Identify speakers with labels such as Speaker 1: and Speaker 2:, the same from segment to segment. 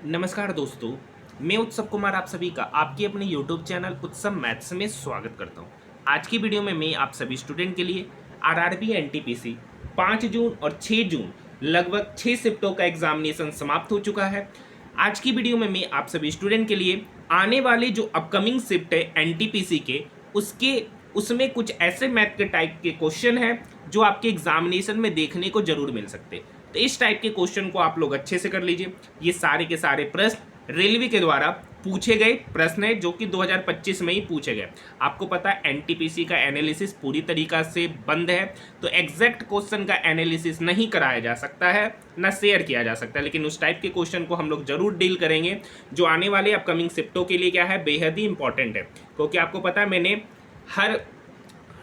Speaker 1: नमस्कार दोस्तों, मैं उत्सव कुमार आप सभी का आपके अपने YouTube चैनल उत्सव मैथ्स में स्वागत करता हूं। आज की वीडियो में मैं आप सभी स्टूडेंट के लिए आरआरबी एनटीपीसी 5 जून और 6 जून लगभग 6 शिफ्टों का एग्जामिनेशन समाप्त हो चुका है। आज की वीडियो में मैं आप सभी स्टूडेंट के लिए आने वाले जो अपकमिंग शिफ्ट है एनटीपीसी के उसमें कुछ ऐसे मैथ के टाइप के क्वेश्चन हैं जो आपके एग्जामिनेशन में देखने को जरूर मिल सकते हैं। तो इस टाइप के क्वेश्चन को आप लोग अच्छे से कर लीजिए। ये सारे के सारे प्रश्न रेलवे के द्वारा पूछे गए प्रश्न है जो कि 2025 में ही पूछे गए। आपको पता है एनटीपीसी का एनालिसिस पूरी तरीका से बंद है, तो एग्जैक्ट क्वेश्चन का एनालिसिस नहीं कराया जा सकता है, ना शेयर किया जा सकता है, लेकिन उस टाइप के क्वेश्चन को हम लोग जरूर डील करेंगे जो आने वाले अपकमिंग शिफ्टों के लिए क्या है, बेहद ही इंपॉर्टेंट है। क्योंकि आपको पता है मैंने हर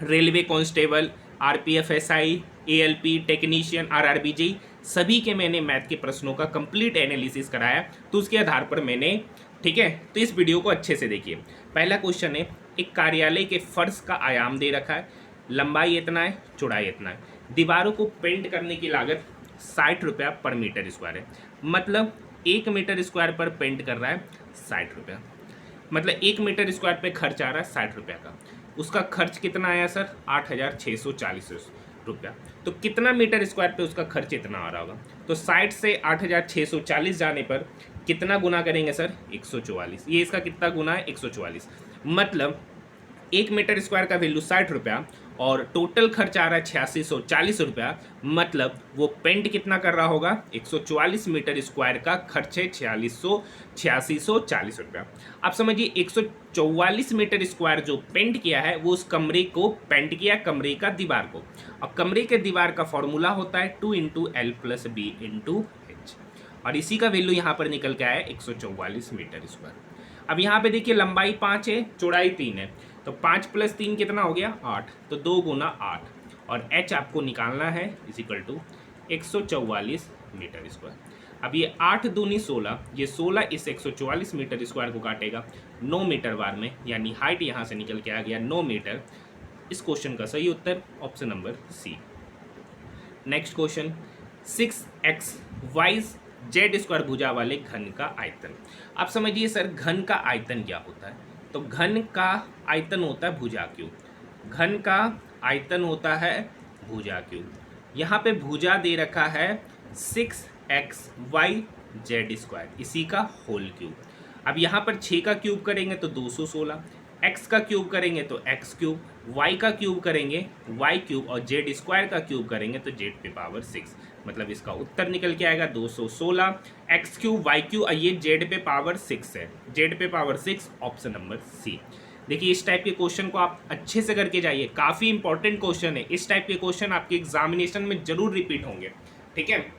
Speaker 1: railway constable, RPF SI, ALP technician, RRBG सभी के मैंने मैथ के प्रश्नों का कंप्लीट एनालिसिस कराया, तो उसके आधार पर मैंने ठीक है। तो इस वीडियो को अच्छे से देखिए। पहला क्वेश्चन है, एक कार्यालय के फर्श का आयाम दे रखा है, लंबाई इतना है, चौड़ाई इतना है, दीवारों को पेंट करने की लागत 60 रुपया पर मीटर स्क्वायर है। मतलब 1 मीटर स्क्वायर पर पेंट कर रहा है 60 रुपया, मतलब 1 मीटर स्क्वायर पे खर्च आ रहा है 60 रुपया का। उसका खर्च कितना आया सर, 8,640 रुपया। तो कितना मीटर स्क्वायर पे उसका खर्च इतना आ रहा होगा, तो 60 से 8,640 जाने पर कितना गुना करेंगे सर, 144। ये इसका कितना गुना है, 144। मतलब 1 मीटर स्क्वायर का वैल्यू 60 रुपया और टोटल खर्च आ रहा है 8640 रुपया। मतलब वो पेंट कितना कर रहा होगा, 144 मीटर स्क्वायर का खर्च है 8640 रुपया। आप समझिए 144 मीटर स्क्वायर जो पेंट किया है वो उस कमरे को पेंट किया, कमरे का दीवार को। और कमरे के दीवार का फॉर्मूला होता है 2 into L plus B into H, और इसी का वैल्यू यहाँ पर निकल के आया 144 मीटर स्क्वायर। अब यहाँ पे देखिए लंबाई 5 है, चौड़ाई 3 है, तो 5 प्लस 3 कितना हो गया, 8। तो 2 गुना 8 और h आपको निकालना है is equal to 144 metre square. अब ये 8 दूनी 16, ये 16 इस 144 मीटर स्क्वायर को काटेगा 9 मीटर बार में, यानी हाइट यहाँ से निकल के आ गया 9 मीटर। इस क्वेश्चन का सही उत्तर option number C. Next question, 6xy Z square भुजा वाले घन का आयतन। आप समझिए सर घन का आयतन क्या होता है, तो घन का आयतन होता है भुजा क्यूब। घन का आयतन होता है भुजा क्यूब। यहाँ पे भुजा दे रखा है 6xy जेड स्क्वायर, इसी का होल क्यूब। अब यहाँ पर 6 का क्यूब करेंगे तो 216, x का क्यूब करेंगे तो x क्यूब, y का क्यूब करेंगे y क्यूब, और z स्क्वायर का क्यूब करेंगे तो z पे पावर 6। मतलब इसका उत्तर निकल के आएगा 216 x क्यूब y क्यूब, और ये z पे पावर 6 है, z पे पावर 6, ऑप्शन नंबर सी। देखिए इस टाइप के क्वेश्चन को आप अच्छे से करके जाइए, काफ़ी इंपॉर्टेंट क्वेश्चन है। इस टाइप के क्वेश्चन आपके एग्जामिनेशन में जरूर रिपीट होंगे, ठीक है।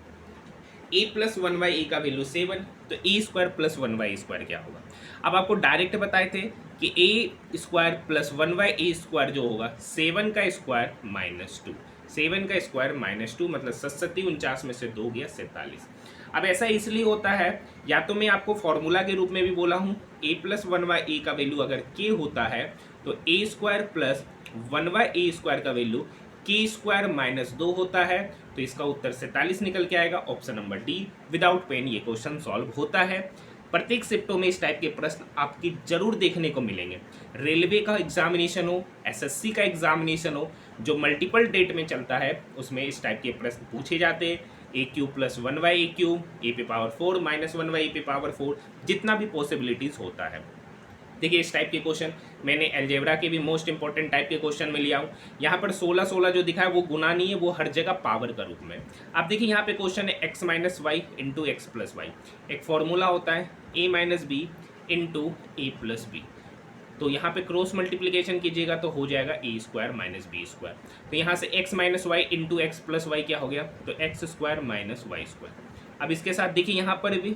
Speaker 1: a प्लस 1/a का वैल्यू 7, तो a square plus 1/a square क्या होगा। अब आपको डायरेक्ट बताए थे कि a square plus 1/a square जो होगा 7 का स्क्वायर माइनस 2, 7 का स्क्वायर माइनस 2, मतलब 77 49 में से 2 गया 47। अब ऐसा इसलिए होता है, या तो मैं आपको फॉर्मूला के रूप में भी बोला हूँ, a प्लस 1/a का वैल्यू अगर k होता है तो a square plus 1/a square का वैल्यू k स्क्वायर माइनस 2 होता है, तो इसका उत्तर 47 निकल के आएगा, option number D. Without pen ये क्वेश्चन सॉल्व होता है। प्रत्येक शिफ्टों में इस टाइप के प्रश्न आपकी जरूर देखने को मिलेंगे। रेलवे का एग्जामिनेशन हो, एसएससी का एग्जामिनेशन हो, जो मल्टीपल डेट में चलता है, उसमें इस टाइप के प्रश्न पूछे जाते हैं। ए क्यूब प्लस 1/a क्यूब, ए पे पावर 4 माइनस 1/a पे पावर 4, जितना भी पॉसिबिलिटीज होता है। देखिए इस टाइप के क्वेश्चन मैंने अलजेब्रा के भी मोस्ट इंपॉर्टेंट टाइप के क्वेश्चन में लिया हूँ। यहाँ पर 16 जो दिखा है वो गुना नहीं है, वो हर जगह पावर का रूप में। आप देखिए यहाँ पे क्वेश्चन है x minus Y into X plus Y. एक फॉर्मूला होता है a minus B into A plus B. तो यहाँ पे क्रॉस मल्टीप्लीकेशन कीजिएगा तो हो जाएगा A square minus B square. तो यहाँ से x minus Y into X plus Y क्या हो गया, तो X square minus Y square. अब इसके साथ देखिए यहाँ पर भी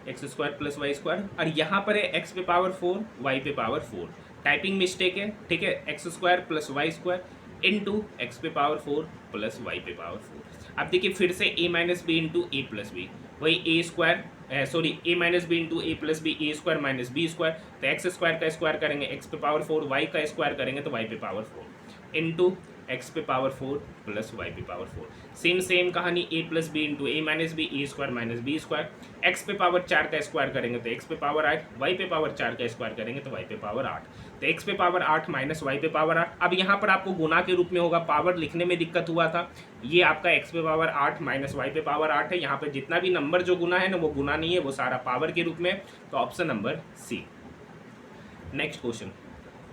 Speaker 1: X square plus Y square, और यहाँ पर है एक्स पे पावर 4 वाई पे पावर 4। टाइपिंग मिस्टेक है, ठीक है। X square plus Y square into X पे पावर 4 प्लस वाई पे पावर 4। अब देखिए फिर से A minus B into A plus B, वही A square A minus B into A plus B, A square minus B square. तो X square का square करेंगे एक्स पे पावर 4, वाई का स्क्वायर करेंगे तो वाई पे पावर 4 इंटू एक्स पे पावर 4 प्लस वाई पे पावर 4। सेम कहानी A plus B into A minus B, A square minus B square. X पे पावर 4 का स्क्वायर करेंगे तो एक्स पे पावर 8, वाई पे पावर 4 का स्क्वायर करेंगे तो वाई पे पावर 8। तो एक्स पे पावर 8 माइनस वाई पे पावर 8। अब यहाँ पर आपको गुना के रूप में होगा, पावर लिखने में दिक्कत हुआ था। ये आपका एक्स पे पावर 8 माइनस वाई पे पावर 8 है। यहाँ पे जितना भी नंबर जो गुना है ना वो गुना नहीं है, वो सारा पावर के रूप में। तो option number C. Next question,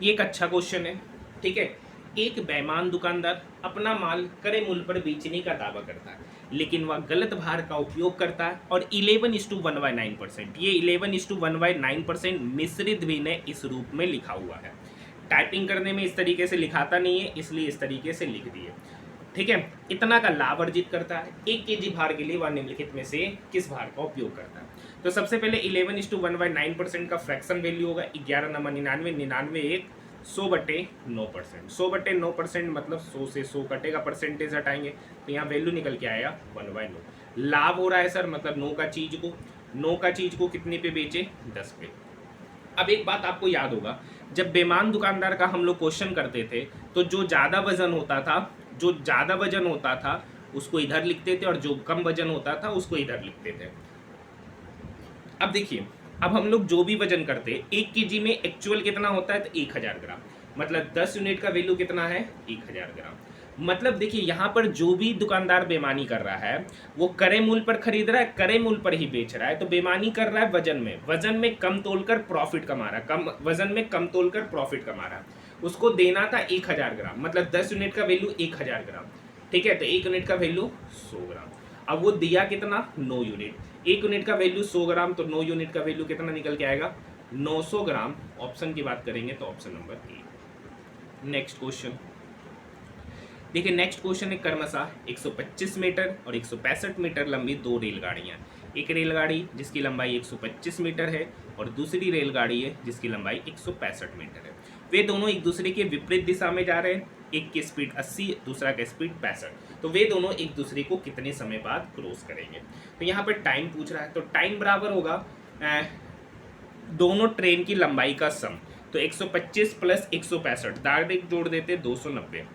Speaker 1: ये एक अच्छा क्वेश्चन है, ठीक है। एक बेईमान दुकानदार अपना माल क्रय मूल्य पर बेचने का दावा करता है, लेकिन वह गलत भार का उपयोग करता है और 11:1/9%, ये 11:1/9% मिश्रित भिन्न इस रूप में लिखा हुआ है। टाइपिंग करने में इस तरीके से लिखाता नहीं है, इसलिए इस तरीके से लिख दिए, ठीक है। इतना का लाभ अर्जित करता है, 1 kg भार के लिए वह निम्नलिखित में से किस भार का उपयोग करता है। तो सबसे पहले 11:1/9% का फ्रैक्शन वैल्यू होगा 11×99, 99 100/9%। 100/9% मतलब 100 से 100 कटेगा, परसेंटेज हटाएंगे तो यहाँ वैल्यू निकल के आएगा 1/9। लाभ हो रहा है सर, मतलब 9 का चीज को कितने पे बेचे, 10 पे। अब एक बात आपको याद होगा, जब बेईमान दुकानदार का हम लोग क्वेश्चन करते थे तो जो ज़्यादा वजन होता था उसको इधर लिखते थे और जो कम वजन होता था उसको इधर लिखते थे। अब देखिए, अब हम लोग जो भी वजन करते हैं 1 kg में एक्चुअल कितना होता है तो 1000 ग्राम, मतलब 10 यूनिट का वैल्यू कितना है 1000 ग्राम। मतलब देखिए यहाँ पर जो भी दुकानदार बेईमानी कर रहा है वो क्रय मूल्य पर खरीद रहा है, क्रय मूल्य पर ही बेच रहा है, तो बेईमानी कर रहा है वजन में कम तोलकर प्रॉफिट कमा रहा है, वजन में कम तोलकर प्रॉफिट कमा रहा है। उसको देना था 1000 ग्राम, मतलब 10 यूनिट का वैल्यू 1000 ग्राम, ठीक है। तो 1 यूनिट का वैल्यू 100 ग्राम। अब वो दिया कितना, 9 यूनिट। 1 यूनिट का वैल्यू 100 ग्राम, तो 9 यूनिट का वैल्यू कितना निकल के आएगा, 900 ग्राम। ऑप्शन की बात करेंगे तो option number A. Next question देखिए, नेक्स्ट क्वेश्चन है क्रमशः 125 मीटर और 165 मीटर लंबी 2 रेलगाड़ियाँ। एक रेलगाड़ी जिसकी लंबाई 125 मीटर है और दूसरी रेलगाड़ी है जिसकी लंबाई 165 मीटर है। वे दोनों एक दूसरे के विपरीत दिशा में जा रहे हैं, एक की स्पीड 80, दूसरा का स्पीड 65। तो वे दोनों एक दूसरे को कितने समय बाद क्रॉस करेंगे। तो यहाँ पर टाइम पूछ रहा है, तो टाइम बराबर होगा दोनों ट्रेन की लंबाई का सम। तो 125 प्लस 165 डायरेक्ट जोड़ देते 290।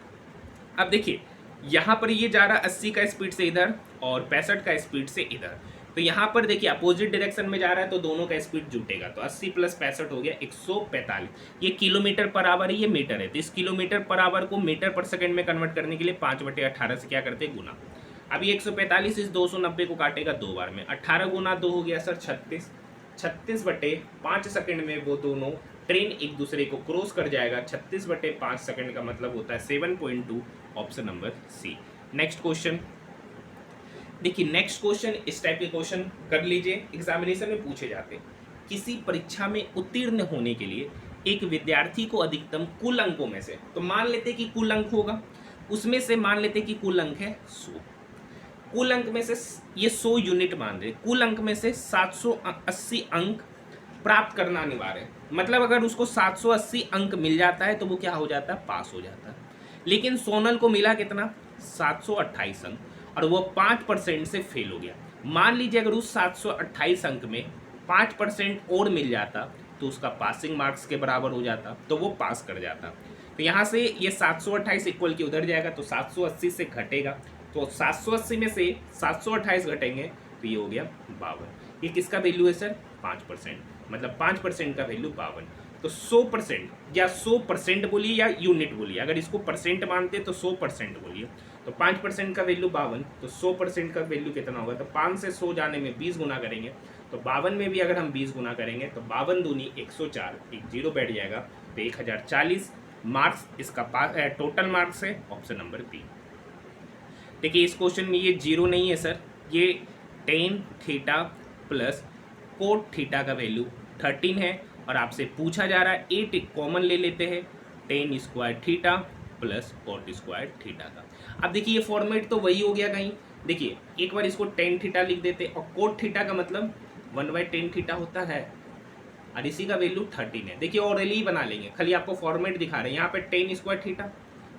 Speaker 1: अब देखिए यहाँ पर ये जा रहा 80 का स्पीड से इधर और 65 का स्पीड से इधर, तो यहाँ पर देखिए अपोजिट डायरेक्शन में जा रहा है तो दोनों का स्पीड जुटेगा, तो 80 प्लस 65 हो गया 145। ये किलोमीटर पर आवर है, ये मीटर है, तो इस किलोमीटर पर आवर को मीटर पर सेकंड में कन्वर्ट करने के लिए 5/18 से क्या करते हैं, गुना। अभी 145 इस 290 को काटेगा 2 बार में, 18 गुना 2 हो गया सर 36। 36/5 सेकंड में वो दोनों ट्रेन एक दूसरे को क्रॉस कर जाएगा। 36/5 सेकंड का मतलब होता है 7.2, option number C. Next question देखिए, नेक्स्ट क्वेश्चन इस टाइप के क्वेश्चन कर लीजिए, एग्जामिनेशन में पूछे जाते हैं। किसी परीक्षा में उत्तीर्ण होने के लिए एक विद्यार्थी को अधिकतम कुल अंकों में से, तो मान लेते कि कुल अंक होगा, उसमें से मान लेते कि कुल अंक है 100, कुल अंक में से ये 100 यूनिट मान रहे, कुल अंक में से 780 अंक प्राप्त करना अनिवार्य है। मतलब अगर उसको 780 अंक मिल जाता है तो वो क्या हो जाता है, पास हो जाता है। लेकिन सोनल को मिला कितना, 728 अंक, और वो 5% से फेल हो गया। मान लीजिए अगर उस 728 अंक में 5% और मिल जाता तो उसका पासिंग मार्क्स के बराबर हो जाता, तो वो पास कर जाता। तो यहाँ से ये 728 इक्वल की उधर जाएगा तो 780 से घटेगा, तो 780 में से 728 घटेंगे तो ये हो गया 52। ये किसका वैल्यू है सर, 5%, मतलब 5% का वैल्यू 52। तो 100% या 100% बोलिए या यूनिट बोलिए, अगर इसको परसेंट मानते तो 100% बोलिए, तो 5% का वैल्यू 52, तो 100% का वैल्यू कितना होगा, तो 5 से 100 जाने में 20 गुना करेंगे, तो 52 में भी अगर हम 20 गुना करेंगे तो 52 दूनी 104, एक जीरो बैठ जाएगा, तो 1040 मार्क्स इसका टोटल मार्क्स है, ऑप्शन नंबर बी। देखिए इस क्वेश्चन में ये जीरो नहीं है सर, ये tan theta plus cot theta का वैल्यू 13 है, और आपसे पूछा जा रहा है 8 कॉमन ले लेते हैं, ten square theta plus coat square theta का। अब देखिए ये फॉर्मेट तो वही हो गया कहीं, देखिए एक बार इसको टेन थीटा लिख देते, और कोट थीटा का मतलब 1/10 थीटा होता है, और इसी का वैल्यू 13 है। देखिए ऑरली बना लेंगे, खाली आपको फॉर्मेट दिखा रहे हैं। यहाँ पे ten square theta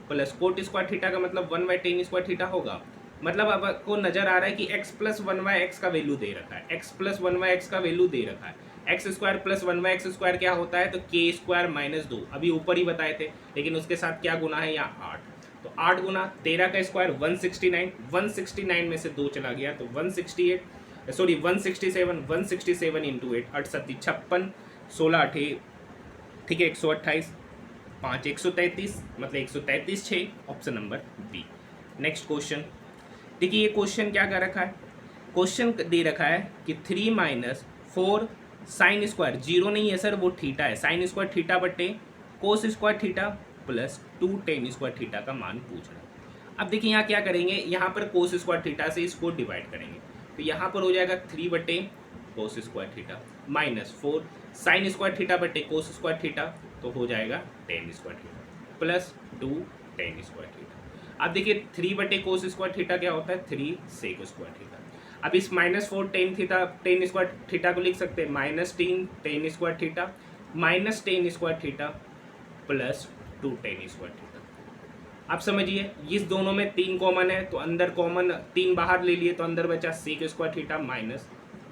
Speaker 1: plus coat square theta का मतलब 1/10 स्क्वायर थीटा होगा। मतलब अब आपको नजर आ रहा है कि x प्लस 1/x का वैल्यू दे रखा है, x प्लस 1/x का वैल्यू दे रखा है। X square plus 1/x square क्या होता है, तो k स्क्वायर माइनस 2, अभी ऊपर ही बताए थे, लेकिन उसके साथ क्या गुना है यहाँ 8, तो 8 गुना 13 का स्क्वायर 169, 169 में से 2 चला गया तो 168, सॉरी 167, 167 इंटू 8 68 56, 16 8, ठीक है 128, 5 133, मतलब 133 6, option number B. Next question देखिए, ये क्वेश्चन क्या कर रखा है, क्वेश्चन दे रखा है कि 3 माइनस 4 साइन स्क्वायर, जीरो नहीं है सर वो थीटा है, साइन स्क्वायर थीटा बटे cos square theta plus 2 ten square theta का मान पूछ रहा है। अब देखिए यहाँ क्या करेंगे, यहाँ पर कोस स्क्वायर थीटा से इसको डिवाइड करेंगे तो यहाँ पर हो जाएगा 3 बटे cos square theta minus 4 sine square theta बटे कोस स्क्वायर थीटा तो हो जाएगा ten square theta plus 2 ten square theta. अब देखिए 3 बटे कोस स्क्वायर थीटा क्या होता है, 3 सेक स्क्वायर थीटा। अब इस minus 4 tan theta, ten square theta को लिख सकते हैं minus 3 ten square theta minus tan square theta plus 2 ten square theta. अब समझिए इस दोनों में 3 कॉमन है तो अंदर कॉमन 3 बाहर ले लिए तो अंदर बचा sec square theta minus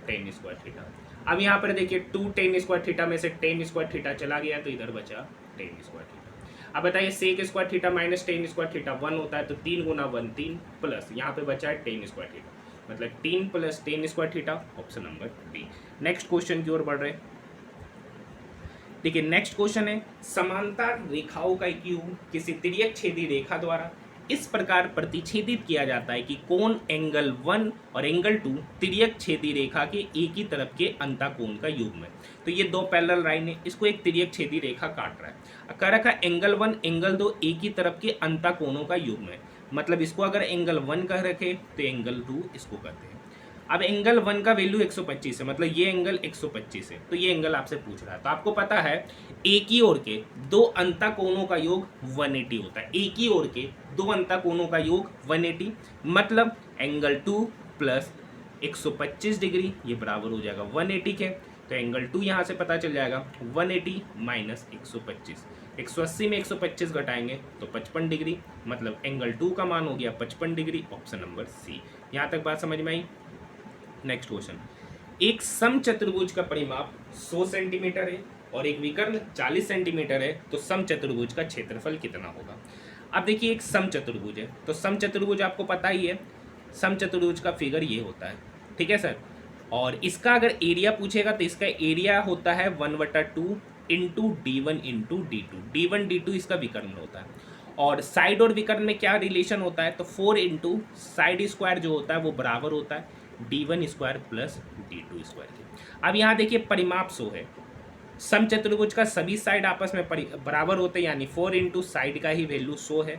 Speaker 1: tan square theta. अब यहाँ पर देखिए 2 टेन स्क्वायर थीटा में से टेन स्क्वायर थीटा चला गया तो इधर बचा टेन स्क्वायर थीटा। अब बताइए sec square theta minus tan square theta 1 होता है तो 3 गुना 1 3 प्लस यहाँ पे बचा है टेन स्क्वायर थीटा, मतलब 3 plus tan square theta, option number B. Next question की ओर बढ़ रहे हैं। देखिए नेक्स्ट क्वेश्चन है, समांतर रेखाओं का एक योग किसी तिर्यक छेदी रेखा द्वारा इस प्रकार प्रतिच्छेदित किया जाता है कि कोण एंगल 1 और एंगल 2 तिर्यक छेदी रेखा के एक ही तरफ के अंतःकोण का युग्म है। तो ये दो पैरेलल लाइन है, इसको एक तिर्यक छेदी रेखा काट रहा है। कह रखा एंगल 1 एंगल 2 एक ही तरफ के अंतःकोणों का युग्म है, मतलब इसको अगर एंगल 1 कह रखे तो एंगल 2 इसको कहते हैं। अब एंगल 1 का वैल्यू 125 है, मतलब ये एंगल 125 है, तो ये एंगल आपसे पूछ रहा है। तो आपको पता है एक ही ओर के दो अंतःकोणों का योग 180 होता है, एक ही ओर के दो अंतःकोणों का योग 180, मतलब एंगल 2 प्लस 125 डिग्री ये बराबर हो जाएगा 180 के। तो एंगल 2 यहाँ से पता चल जाएगा 180 माइनस 125, 180 में 125 घटाएंगे तो 55 डिग्री, मतलब एंगल 2 का मान हो गया 55 डिग्री, ऑप्शन नंबर सी। यहाँ तक बात समझ में आई। नेक्स्ट क्वेश्चन, एक समचतुर्भुज का परिमाप 100 सेंटीमीटर है और एक विकर्ण 40 सेंटीमीटर है, तो समचतुर्भुज का क्षेत्रफल कितना होगा। अब देखिए एक समचतुर्भुज है, तो समचतुर्भुज आपको पता ही है, समचतुर्भुज का फिगर ये होता है, ठीक है सर। और इसका अगर एरिया पूछेगा तो इसका एरिया होता है 1/2 into D1 into D2, D1 D2 इसका विकर्ण होता है। और साइड और विकर्ण में क्या रिलेशन होता है, तो 4 इंटू साइड स्क्वायर जो होता है वो बराबर होता है D1 square plus D2 square के। अब यहाँ देखिए परिमाप 100 है, समचतुर्भुज का सभी साइड आपस में बराबर होते हैं, यानी 4 इंटू साइड का ही वैल्यू 100 है,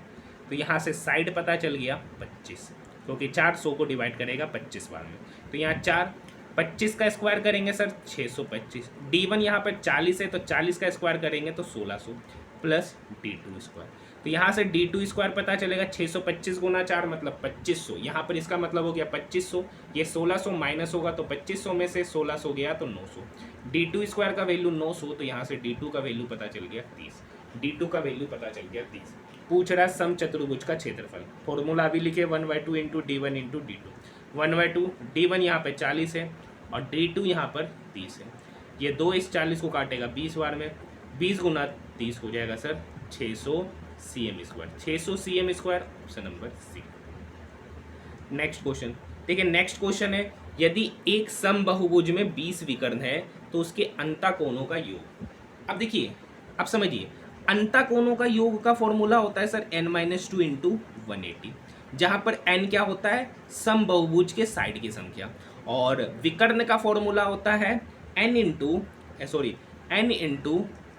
Speaker 1: तो यहाँ से साइड पता चल गया 25, क्योंकि 4 100 को डिवाइड करेगा 25 बार में, तो यहाँ 4 25 का स्क्वायर करेंगे सर 625, D1 यहाँ पर 40 है तो 40 का स्क्वायर करेंगे तो 1600 प्लस D2 स्क्वायर, तो यहाँ से D2 स्क्वायर पता चलेगा 625 गुना 4 मतलब 2500, यहाँ पर इसका मतलब हो गया 2500, ये 1600 माइनस होगा तो 2500 में से 1600 गया तो 900, D2 स्क्वायर का वैल्यू 900, तो यहाँ से D2 का वैल्यू पता चल गया 30, D2 का वैल्यू पता चल गया 30। पूछ रहा है समचतुर्भुज का क्षेत्रफल, फॉर्मूला भी लिखे 1/2 into D1 into D2, 1/2 D1 यहाँ पर 40 है और D2 यहाँ पर 30 है, ये 2 इस 40 को काटेगा 20 बार में, 20 गुना 30 हो जाएगा sir 600 cm square, 600 cm square, option number C. Next question देखिए, नेक्स्ट क्वेश्चन है, यदि एक समबाहुभुज में 20 विकर्ण है तो उसके अंतःकोणों का योग। अब देखिए, अब समझिए अंतःकोणों का योग का फॉर्मूला होता है सर n-2 इंटू 180, जहाँ पर n क्या होता है, समबाहुभुज के साइड की संख्या, और विकर्ण का फॉर्मूला होता है n इंटू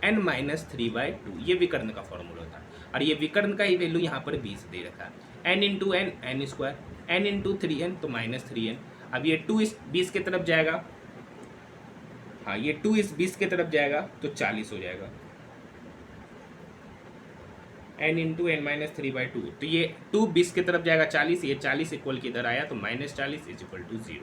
Speaker 1: n-3/2, ये विकर्ण का फॉर्मूला होता है, और ये विकर्ण का ही वैल्यू यहाँ पर 20 दे रखा है, n into n n square, n into 3n तो -3n। अब ये 2 इस 20 की तरफ जाएगा, हाँ ये 2 इस 20 की तरफ जाएगा तो 40 हो जाएगा, n इंटू n-3/2, तो ये 2 20 की तरफ जाएगा 40, ये 40 इक्वल किधर आया तो -40 इज इक्वल टू 0।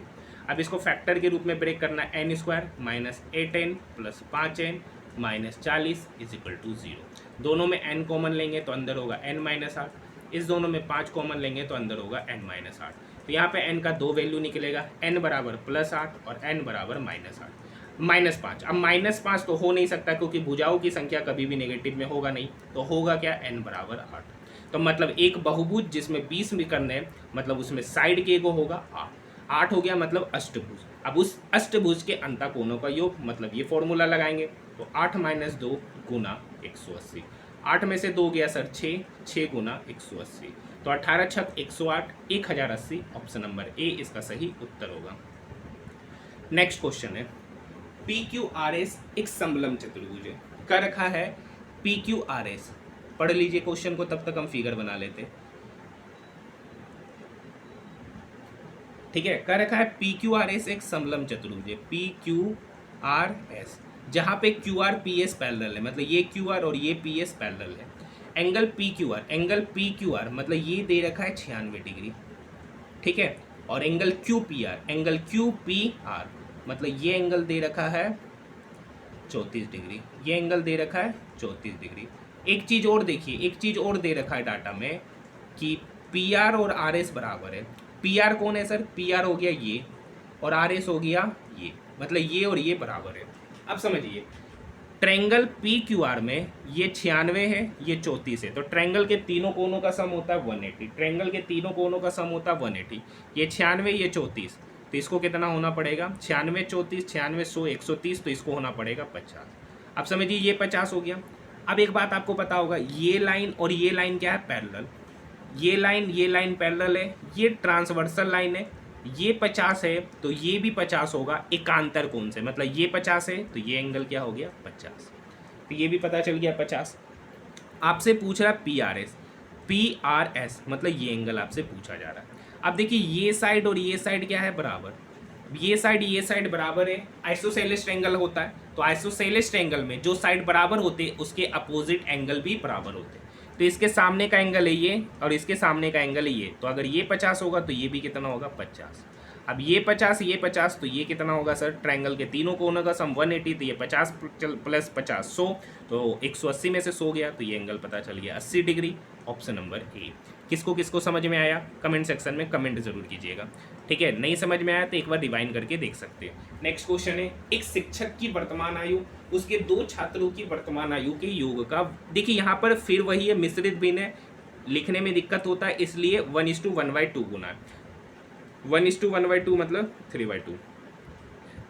Speaker 1: अब इसको फैक्टर के रूप में ब्रेक करना, n square minus 8n plus 5n minus 40 is equal to 0। दोनों में n कॉमन लेंगे तो अंदर होगा n-8, इस दोनों में 5 कॉमन लेंगे तो अंदर होगा n-8, तो यहाँ पे n का 2 वैल्यू निकलेगा, n बराबर +8 और n बराबर -5। अब -5 तो हो नहीं सकता क्योंकि भुजाओं की संख्या कभी भी नेगेटिव में होगा नहीं, तो होगा क्या n बराबर 8। तो तो मतलब एक बहुभुज जिसमें 20 विकर्ण है, मतलब उसमें साइड के को होगा 8 हो गया, मतलब अष्टभुज। अब उस अष्टभुज के अंतःकोणों का योग, मतलब ये फॉर्मूला लगाएंगे तो 8 - 2 गुना 180। 8 में से 2 गया सर 6, 6 गुना 180, तो 18 छक 108, 1080। ऑप्शन नंबर ए इसका सही उत्तर होगा। नेक्स्ट क्वेश्चन है, पी क्यू आर एस एक समलम चतुर्भुज है, कर रखा है पी क्यू आर एस। पढ़ लीजिए क्वेश्चन को, तब तक हम फिगर बना लेते हैं। ठीक है, कर रखा है पी क्यू आर एस एक समलम चतुर्भुज है, पी क्यू आर एस, जहां पे Q R P S parallel है, मतलब ये क्यू आर और ये पी एस पैरेलल है। Angle P Q R, angle P Q R मतलब ये दे रखा है 96 डिग्री, ठीक है। और angle Q P R, angle Q P R मतलब ये एंगल दे रखा है 34 डिग्री, ये एंगल दे रखा है 34 डिग्री। एक चीज़ और देखिए, एक चीज़ और दे रखा है डाटा में कि पी आर और आर एस बराबर है। पी आर कौन है सर? पी आर हो गया ये, और आर एस हो गया ये, मतलब ये और ये बराबर है। अब समझिए, ट्रायंगल पी क्यू आर में ये 96 है, ये 34 है, तो ट्रायंगल के तीनों कोनों का सम होता है 180। ट्रायंगल के तीनों कोनों का सम होता है 180। ये 96, ये 34, तो इसको कितना होना पड़ेगा? 96 34, 96 100 130, तो इसको होना पड़ेगा 50। अब समझिए ये 50 हो गया। अब एक बात आपको पता होगा, ये लाइन और ये लाइन क्या है? पैरेलल। ये लाइन पैरेलल है, ये ट्रांसवर्सल लाइन है, ये 50 है तो ये भी 50 होगा एकांतर कोण से, मतलब ये 50 है तो ये एंगल क्या हो गया? 50। तो ये भी पता चल गया 50। आपसे पूछ रहा है पी आर एस मतलब ये एंगल आपसे पूछा जा रहा है। अब देखिए ये साइड और ये साइड क्या है? बराबर। ये साइड बराबर है, आइसोसेलेस ट्रायंगल होता है, तो आइसोसेलेस ट्रायंगल में जो साइड बराबर होते हैं उसके अपोजिट एंगल भी बराबर होते हैं। तो इसके सामने का एंगल है ये और इसके सामने का एंगल है ये, तो अगर ये 50 होगा तो ये भी कितना होगा? 50। अब ये 50 तो ये कितना होगा सर? ट्रायंगल के तीनों कोनों का सम 180, तो ये 50 प्लस 50 100, तो 180 में से 100 गया तो ये एंगल पता चल गया 80 डिग्री। Option number A. किसको किसको समझ में आया? कमेंट सेक्शन में कमेंट जरूर कीजिएगा। ठीक है, नहीं समझ में आया तो एक बार रिवाइंड करके देख सकते हैं। नेक्स्ट क्वेश्चन है, एक शिक्षक की वर्तमान आयु उसके 2 छात्रों की वर्तमान आयु के योग का। देखिए यहाँ पर फिर वही है, मिश्रित भिन्न है, लिखने में दिक्कत होता है, इसलिए 1:1/2 गुना है। 1:1/2 मतलब 3/2।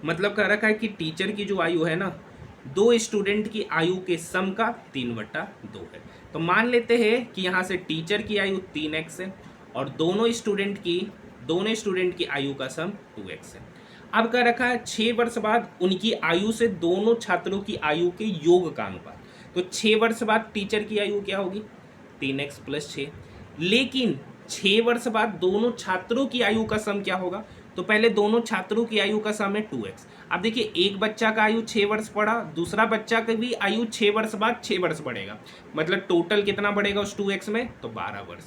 Speaker 1: मतलब कह रखा है कि टीचर की जो आयु है ना, 2 स्टूडेंट की आयु के सम का 3/2 है। तो मान लेते हैं कि यहाँ से टीचर की आयु 3x है और दोनों स्टूडेंट की आयु का सम 2x है। अब कह रखा है 6 वर्ष बाद उनकी आयु से दोनों छात्रों की आयु के योग का अनुपात। तो 6 वर्ष बाद टीचर की आयु क्या होगी? 3x + 6। लेकिन 6 वर्ष बाद दोनों छात्रों की आयु का सम क्या होगा? तो पहले दोनों छात्रों की आयु का सम है 2x। अब देखिए एक बच्चा का आयु 6 वर्ष बढ़ा, दूसरा बच्चा का भी आयु 6 वर्ष बाद 6 वर्ष बढ़ेगा, मतलब टोटल कितना बढ़ेगा उस 2x में? तो 12 वर्ष।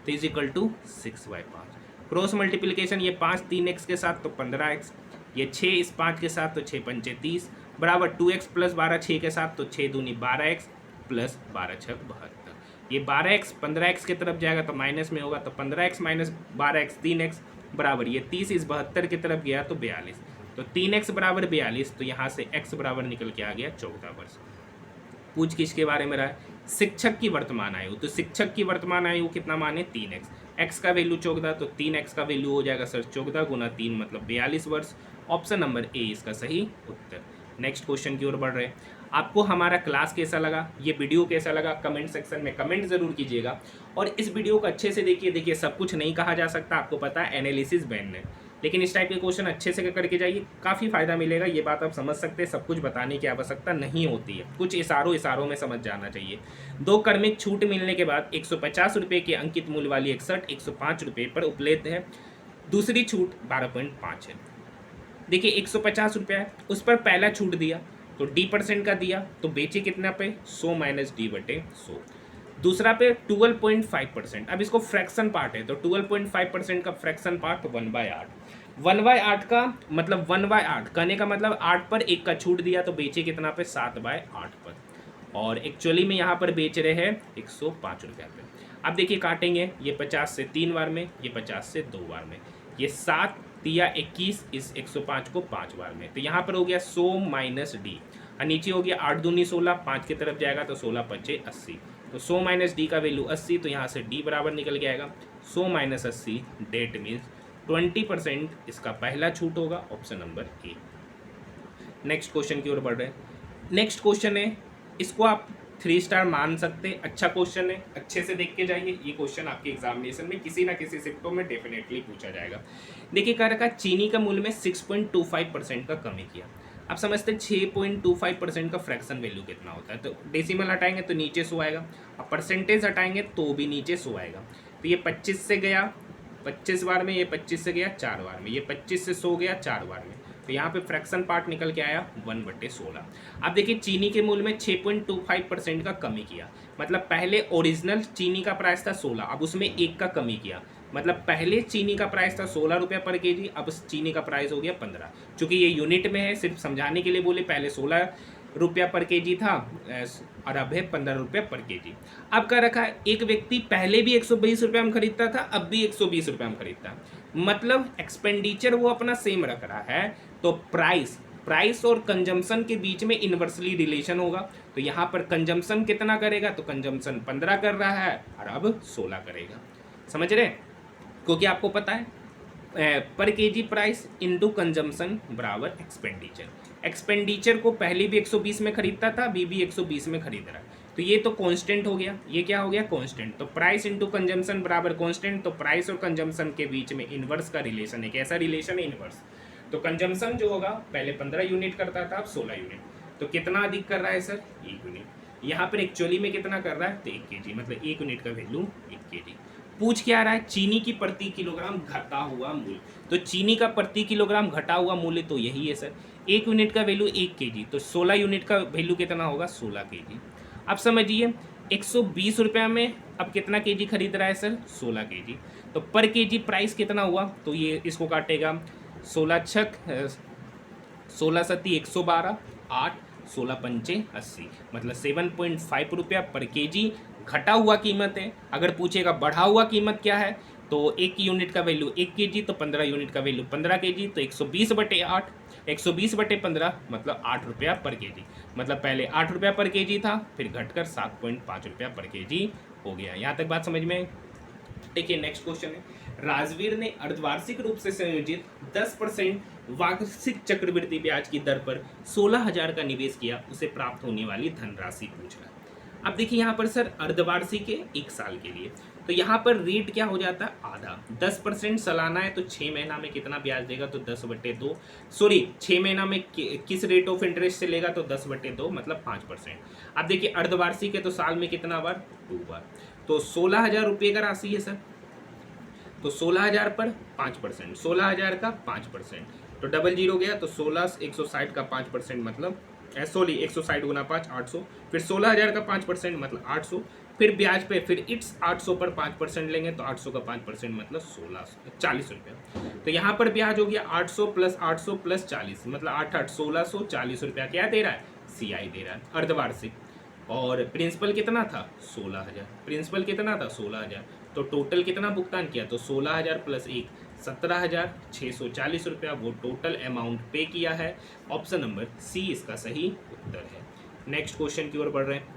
Speaker 1: तो = 6/5। क्रॉस मल्टीप्लिकेशन, ये 5 3x के साथ तो 15x, ये 6 इस 5 के साथ तो 6 पंचे 30 बराबर 2x + 12 6 के साथ तो 6 दूनी 12x + 12 छक 72। ये 12x 15x की तरफ जाएगा तो माइनस में होगा, तो 15x - 12x 3x बराबर ये 30 इस 72 की तरफ गया तो 42, तो 3x बराबर 42, तो यहाँ से x बराबर निकल के आ गया 14 वर्ष। पूछ किसके बारे में रहा है? शिक्षक की वर्तमान आयु। तो शिक्षक की वर्तमान आयु कितना माने? 3x। x का वैल्यू 14, तो 3x का वैल्यू हो जाएगा सर 14 × 3 मतलब 42 वर्ष। ऑप्शन नंबर ए इसका सही उत्तर। नेक्स्ट क्वेश्चन की ओर बढ़ रहे हैं। आपको हमारा क्लास कैसा लगा, ये वीडियो कैसा लगा, कमेंट सेक्शन में कमेंट जरूर कीजिएगा। और इस वीडियो को अच्छे से देखिए सब कुछ नहीं कहा जा सकता, आपको पता है एनालिसिस बैन है, लेकिन इस टाइप के क्वेश्चन अच्छे से करके जाइए, काफ़ी फायदा मिलेगा। ये बात आप समझ सकते हैं, सब कुछ बताने की आवश्यकता नहीं होती है, कुछ इशारों में समझ जाना चाहिए। 2 क्रमिक छूट मिलने के बाद 150 रुपये के अंकित मूल्य वाली 61 105 रुपये पर उपलब्ध है। दूसरी छूट 12.5 है। देखिए 150 रुपया है, उस पर पहला छूट दिया तो D% का दिया, तो बेचे कितना पे? 100 - D/100। दूसरा पे 12.5%। अब इसको फ्रैक्शन पार्ट है, तो 12.5% का फ्रैक्शन पार्ट 1/8। 1/8 का मतलब 1/8 कहने का मतलब 8 पर 1 का छूट दिया, तो बेचे कितना पे? 7/8 पर। और एक्चुअली में यहाँ पर बेच रहे हैं 105 रुपये पे। अब देखिए काटेंगे, ये 50 से 3 बार में, ये 50 से 2 बार में, ये 7 या 21 इस 105 को 5 बार में, तो यहाँ पर हो गया 100 - D, और नीचे हो गया 8 दूनी 16, 5 की तरफ जाएगा तो 16 × 5 = 80, तो 100 माइनस डी का वैल्यू 80, तो यहाँ से डी बराबर निकल के आएगा 100 माइनस 80, डेट मीन्स 20% इसका पहला छूट होगा, option number A. Next question की ओर बढ़ रहे हैं। नेक्स्ट क्वेश्चन है, इसको आप 3 स्टार मान सकते हैं, अच्छा क्वेश्चन है, अच्छे से देख के जाइए। ये क्वेश्चन आपके एग्जामिनेशन में किसी ना किसी शिफ्टों में डेफिनेटली पूछा जाएगा। देखिए कह रखा चीनी का मूल्य में 6.25% का कमी किया। आप समझते हैं 6.25% का फ्रैक्शन वैल्यू कितना होता है, तो डेसिमल हटाएंगे तो नीचे 100 आएगा, और परसेंटेज हटाएंगे तो भी नीचे 100 आएगा। तो ये 25 से गया 25 बार में, ये 25 से गया 4 बार में, ये 25 से 100 गया 4 बार में, तो यहाँ पे फ्रैक्शन पार्ट निकल के आया 1/16। अब देखिए चीनी के मूल्य में 6.25% का कमी किया, मतलब पहले ओरिजिनल चीनी का प्राइस था 16, अब उसमें 1 का कमी किया, मतलब पहले चीनी का प्राइस था 16 रुपया पर केजी, अब चीनी का प्राइस हो गया 15। चूँकि ये यूनिट में है, सिर्फ समझाने के लिए बोले, पहले 16 रुपया पर केजी था और अब है 15 रुपया पर केजी। अब क्या रखा है, एक व्यक्ति पहले भी 120 रुपये में खरीदता था, अब भी 120 रुपये में खरीदता है, मतलब एक्सपेंडिचर वो अपना सेम रख रहा है, तो प्राइस और कंजम्पशन के बीच में इन्वर्सली रिलेशन होगा। तो यहाँ पर कंजम्पशन कितना करेगा, तो कंजम्पशन 15 कर रहा है और अब 16 करेगा, समझ रहे, क्योंकि आपको पता है पर केजी प्राइस इनटू कंजम्पशन बराबर एक्सपेंडिचर को पहले भी 120 में खरीदता था, अभी भी 120 में खरीद रहा है, तो ये तो कांस्टेंट हो गया, ये क्या हो गया कांस्टेंट। तो प्राइस इनटू कंजम्पशन बराबर कांस्टेंट, तो प्राइस और कंजम्पशन के बीच में इनवर्स का रिलेशन है। कैसा रिलेशन है, इनवर्स। तो कंजम्पशन जो होगा पहले 15 यूनिट करता था, अब 16 यूनिट, तो कितना अधिक कर रहा है सर, 1 यूनिट। यहाँ पर एक्चुअली में कितना कर रहा है, तो 1 केजी, मतलब 1 यूनिट का वैल्यू 1 केजी। पूछ क्या रहा है, चीनी की प्रति किलोग्राम घटा हुआ मूल्य, तो चीनी का प्रति किलोग्राम घटा हुआ मूल्य तो यही है सर, 1 यूनिट का वैल्यू 1 केजी, तो 16 यूनिट का वैल्यू कितना होगा, 16 केजी। अब समझिए 120 रुपये में अब कितना केजी खरीद रहा है सर, 16 केजी, तो पर केजी प्राइस कितना हुआ, तो ये इसको काटेगा 16 छक 16 सत्ती 112, 8 16 पंचे 80, मतलब 7.5 रुपया पर केजी घटा हुआ कीमत है। अगर पूछेगा बढ़ा हुआ कीमत क्या है, तो 1 यूनिट का वैल्यू 1 केजी, तो 15 यूनिट का वैल्यू 15 केजी, तो 120/8, 120/15 मतलब 8 रुपया पर केजी, मतलब पहले 8 रुपया पर केजी था, फिर घटकर 7.5 रुपया पर केजी हो गया। यहाँ तक बात समझ में। देखिए नेक्स्ट क्वेश्चन है, राजवीर ने अर्धवार्षिक रूप से संयोजित 10% वार्षिक चक्रवृद्धि ब्याज की दर पर 16,000 का निवेश किया, उसे प्राप्त होने वाली धनराशि पूछ रहा है। अब देखिए यहाँ पर सर अर्धवार्षिक है 1 साल के लिए, तो यहाँ पर रेट क्या हो जाता है, आधा। 10% सालाना है तो 6 महीना में कितना ब्याज देगा, तो 10/2, सॉरी 6 महीना में किस रेट ऑफ इंटरेस्ट से लेगा, तो 10/2 मतलब 5%। अब देखिए अर्धवार्षिक है तो साल में कितना बार, 2 बार, तो 16,000 रुपये का राशि है सर, तो 16,000 पर 5%, 16,000 का 5%, तो डबल जीरो गया, तो 16 160 का 5% मतलब सॉरी 160 गुना 5 800, फिर 16,000 का 5% मतलब 800, फिर ब्याज पे फिर इट्स 800 पर 5% लेंगे, तो 800 का 5% मतलब 40 रुपया। तो यहाँ पर ब्याज हो गया 800 + 800 + 40, मतलब 8 8 1640 रुपया क्या दे रहा है, CI दे रहा है अर्धवार्षिक। और प्रिंसिपल कितना था, 16,000, प्रिंसिपल कितना था 16,000, तो टोटल कितना भुगतान किया, तो 16,000 + 1 17,640 रुपया वो टोटल अमाउंट पे किया है। ऑप्शन नंबर सी इसका सही उत्तर है। नेक्स्ट क्वेश्चन की ओर बढ़ रहे हैं।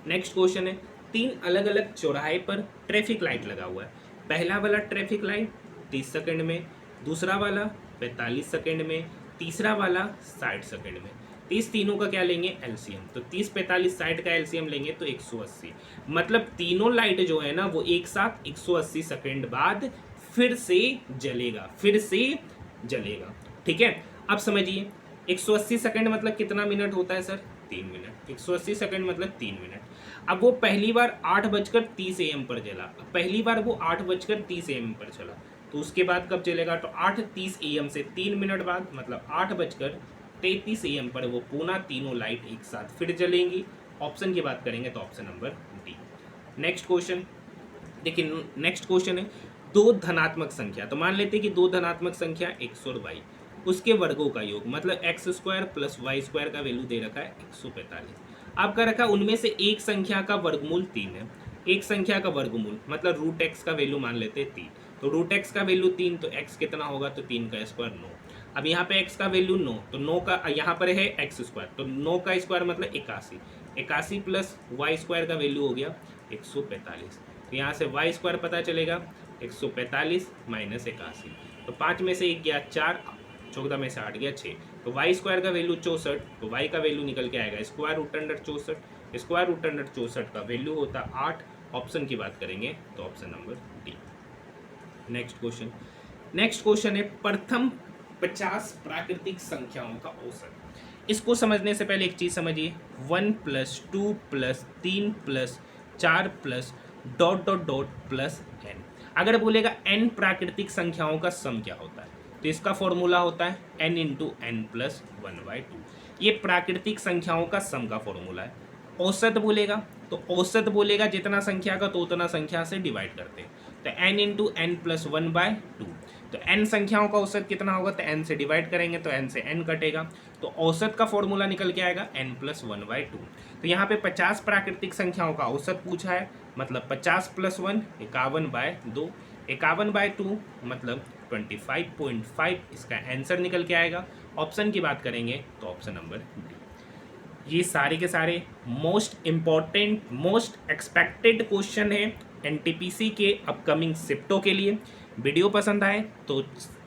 Speaker 1: नेक्स्ट क्वेश्चन है, 3 अलग अलग चौराहे पर ट्रैफिक लाइट लगा हुआ है। पहला वाला ट्रैफिक लाइट 30 सेकंड में, दूसरा वाला 45 सेकंड में, तीसरा वाला 60 सेकंड में। 30 तीनों का क्या लेंगे, एलसीएम, तो 30 45 60 का एलसीएम लेंगे तो 180, मतलब तीनों लाइट जो है ना वो एक साथ 180 सेकंड बाद फिर से जलेगा। ठीक है, अब समझिए 180 सेकंड मतलब कितना मिनट होता है सर, 3 मिनट। 180 सेकंड मतलब 3 मिनट। अब वो पहली बार 8:30 AM पर जला, पहली बार वो 8:30 AM पर चला, तो उसके बाद कब चलेगा, तो 8:30 AM से 3 मिनट बाद मतलब 8:33 AM पर वो पुनः तीनों लाइट एक साथ फिर जलेंगी। ऑप्शन की बात करेंगे तो option number D. Next question देखिए, नेक्स्ट क्वेश्चन है, 2 धनात्मक संख्या, तो मान लेते हैं कि 2 धनात्मक संख्या x और y, उसके वर्गों का योग, मतलब x² + y² का वैल्यू दे रखा है 145। आपका रखा उनमें से एक संख्या का वर्गमूल 3 है, एक संख्या का वर्गमूल मतलब √x का वैल्यू मान लेते हैं 3, तो √x का वैल्यू 3, तो x कितना होगा, तो 3 का स्क्वायर 9। अब यहाँ पे x का वैल्यू 9, तो 9 का यहाँ पर है x², तो 9 का स्क्वायर मतलब 81, 81 प्लस वाई स्क्वायर का वैल्यू हो गया 145। तो यहाँ से वाई स्क्वायर पता चलेगा 145 माइनस 81। तो 5 में से 1 गया 4, 14 में से 8 गया 6। तो वाई स्क्वायर का वैल्यू 64, तो वाई का वैल्यू निकल के आएगा square root under 64। Square root under 64 का वैल्यू होता 8। ऑप्शन की बात करेंगे तो option number D. Next question है प्रथम 50 प्राकृतिक संख्याओं का औसत। इसको समझने से पहले एक चीज समझिए, 1 plus 2 plus 3 plus 4 plus dot dot dot plus n। अगर बोलेगा n प्राकृतिक संख्याओं का सम क्या होता है, तो इसका फॉर्मूला होता है n इंटू एन प्लस 1/2। ये प्राकृतिक संख्याओं का सम का फॉर्मूला है। औसत बोलेगा तो औसत बोलेगा जितना संख्या का तो उतना संख्या से डिवाइड करते हैं, तो n इंटू एन प्लस 1/2। तो n संख्याओं का औसत कितना होगा, तो n से डिवाइड करेंगे तो n से n कटेगा, तो औसत का फॉर्मूला निकल के आएगा n प्लस 1/2। तो यहाँ पे 50 प्राकृतिक संख्याओं का औसत पूछा है, मतलब 50 प्लस 1 51/2, 51/2 मतलब 25.5 इसका आंसर निकल के आएगा। ऑप्शन की बात करेंगे तो ऑप्शन नंबर डी। ये सारे के सारे most important most expected question है एनटीपीसी के अपकमिंग शिफ्टों के लिए। वीडियो पसंद आए तो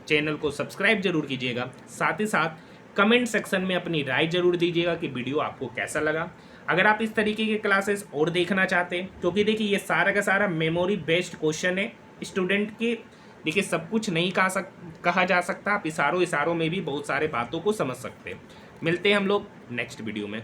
Speaker 1: चैनल को सब्सक्राइब जरूर कीजिएगा, साथ ही साथ कमेंट सेक्शन में अपनी राय जरूर दीजिएगा कि वीडियो आपको कैसा लगा। अगर आप इस तरीके के क्लासेस और देखना चाहते हैं, क्योंकि देखिए ये सारा का सारा मेमोरी बेस्ड क्वेश्चन है स्टूडेंट के, देखिए सब कुछ नहीं कहा जा सकता, आप इशारों में भी बहुत सारे बातों को समझ सकते हैं। मिलते हैं हम लोग नेक्स्ट वीडियो में।